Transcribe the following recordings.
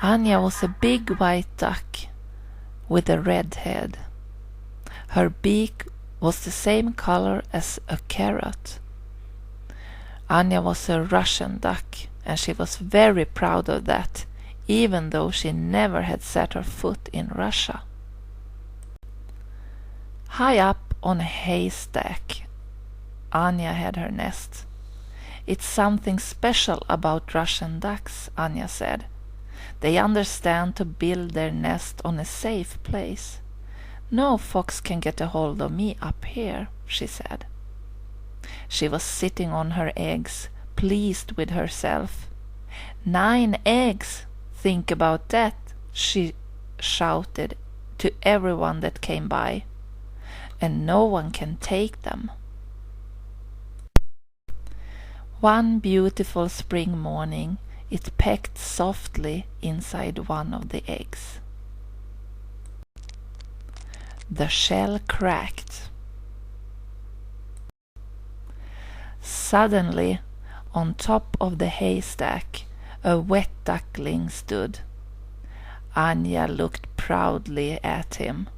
Anja was a big white duck with a red head. Her beak was the same color as a carrot. Anja was a Russian duck, and she was very proud of that, even though she never had set her foot in Russia. High up on a haystack, Anja had her nest. It's something special about Russian ducks, Anja said. They understand to build their nest on a safe place. No fox can get a hold of me up here, she said. She was sitting on her eggs, pleased with herself. 9 eggs! Think about that, she shouted to everyone that came by. And no one can take them. One beautiful spring morning, it pecked softly inside one of the eggs. The shell cracked. Suddenly, on top of the haystack, a wet duckling stood. Anja looked proudly at him.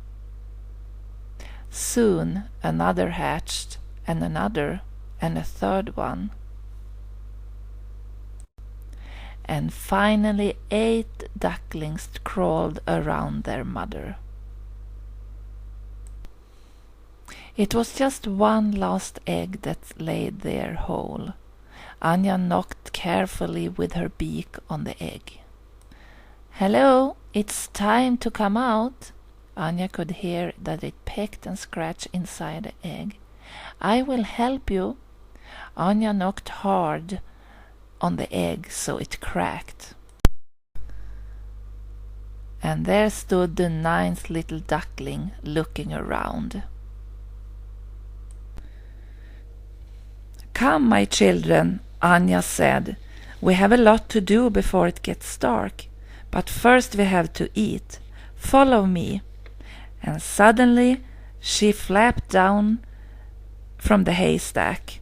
Soon another hatched, and another, and a third one. And finally 8 ducklings crawled around their mother. It was just one last egg that lay there whole. Anja knocked carefully with her beak on the egg. "Hello, it's time to come out." Anja could hear that it pecked and scratched inside the egg. "I will help you." Anja knocked hard on the egg so it cracked. And there stood the 9th little duckling looking around. "Come, my children," Anja said. "We have a lot to do before it gets dark, but first we have to eat. Follow me." And suddenly she flapped down from the haystack.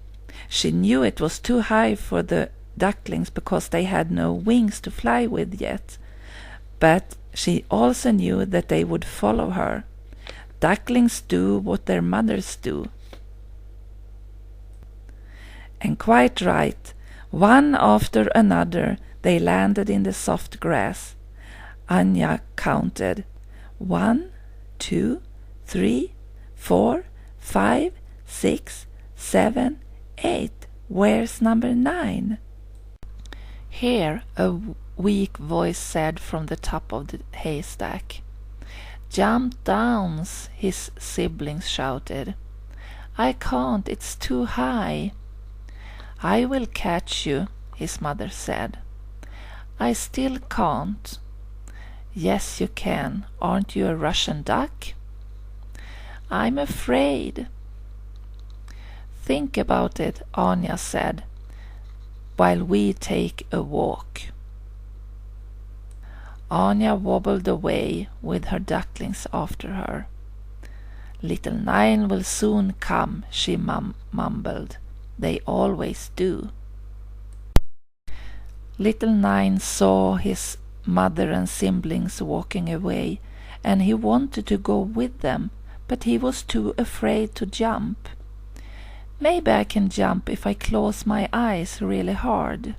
She knew it was too high for the ducklings because they had no wings to fly with yet, but she also knew that they would follow her. Ducklings do what their mothers do. And quite right, one after another they landed in the soft grass. Anja counted 1, 2, 3, 4, 5, 6, 7, 8. Where's number 9? Here a weak voice said from the top of the haystack. "Jump down," his siblings shouted. "I can't, it's too high." "I will catch you," his mother said. "I still can't." "Yes, you can. Aren't you a Russian duck?" "I'm afraid." "Think about it," Anja said, "while we take a walk." Anja wobbled away with her ducklings after her. "Little 9 will soon come," she mumbled. "They always do." Little 9 saw his mother and siblings walking away, and he wanted to go with them, but he was too afraid to jump. "Maybe I can jump if I close my eyes really hard."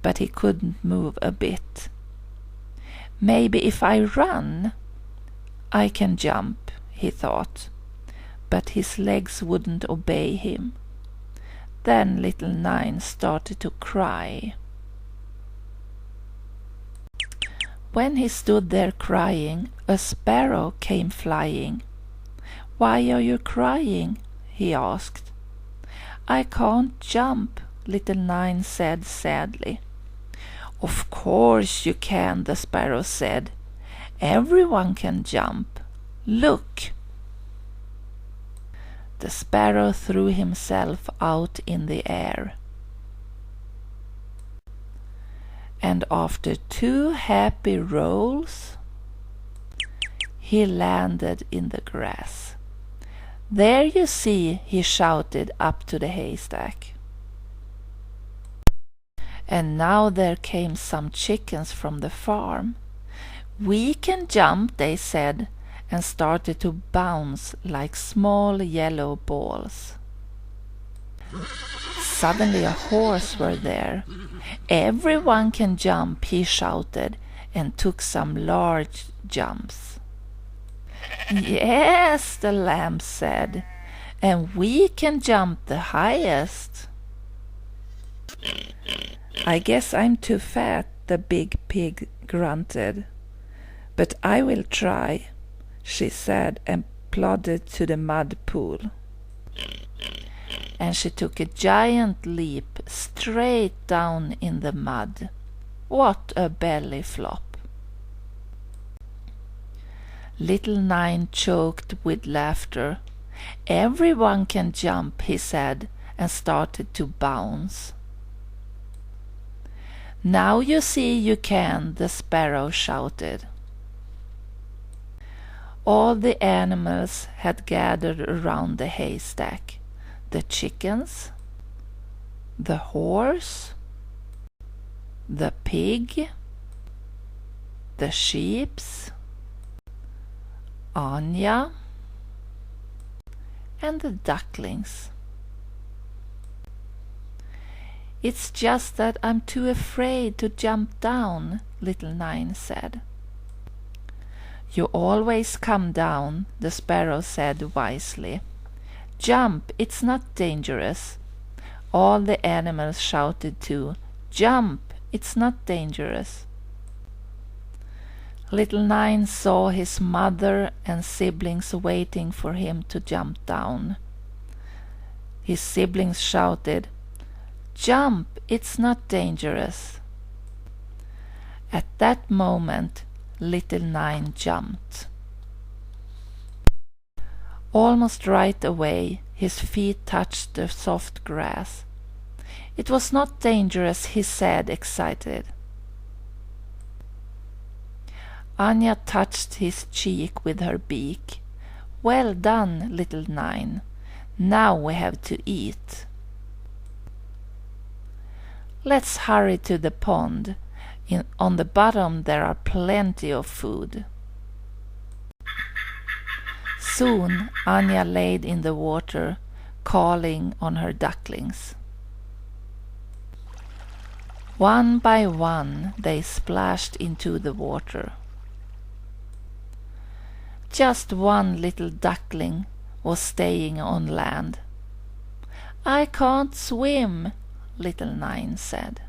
But he couldn't move a bit. "Maybe if I run, I can jump," he thought, but his legs wouldn't obey him. Then little 9 started to cry. When he stood there crying, a sparrow came flying. "Why are you crying?" he asked. "I can't jump," little 9 said sadly. "Of course you can," the sparrow said. "Everyone can jump. Look." The sparrow threw himself out in the air. And after 2 happy rolls, he landed in the grass. "There you see," he shouted up to the haystack. And now there came some chickens from the farm. "We can jump," they said, and started to bounce like small yellow balls. Suddenly a horse were there. "Everyone can jump," he shouted, and took some large jumps. "Yes," the lamb said, "and we can jump the highest." "I guess I'm too fat," the big pig grunted. "But I will try," she said, and plodded to the mud pool. And she took a giant leap straight down in the mud. What a belly flop! Little Nine choked with laughter. "Everyone can jump," he said, and started to bounce. "Now you see you can," the sparrow shouted. All the animals had gathered around the haystack. The chickens, the horse, the pig, the sheep, Anja, and the ducklings. "It's just that I'm too afraid to jump down," Little Nine said. "You always come down," the sparrow said wisely. "Jump, it's not dangerous." All the animals shouted too, "Jump, it's not dangerous." Little Nine saw his mother and siblings waiting for him to jump down. His siblings shouted, "Jump, it's not dangerous." At that moment, Little Nine jumped. Almost right away, his feet touched the soft grass. "It was not dangerous," he said, excited. Anja touched his cheek with her beak. "Well done, Little Nine. Now we have to eat." "Let's hurry to the pond. On the bottom there are plenty of food." Soon Anja laid in the water, calling on her ducklings. One by one they splashed into the water. Just one little duckling was staying on land. "I can't swim," Little Nine said.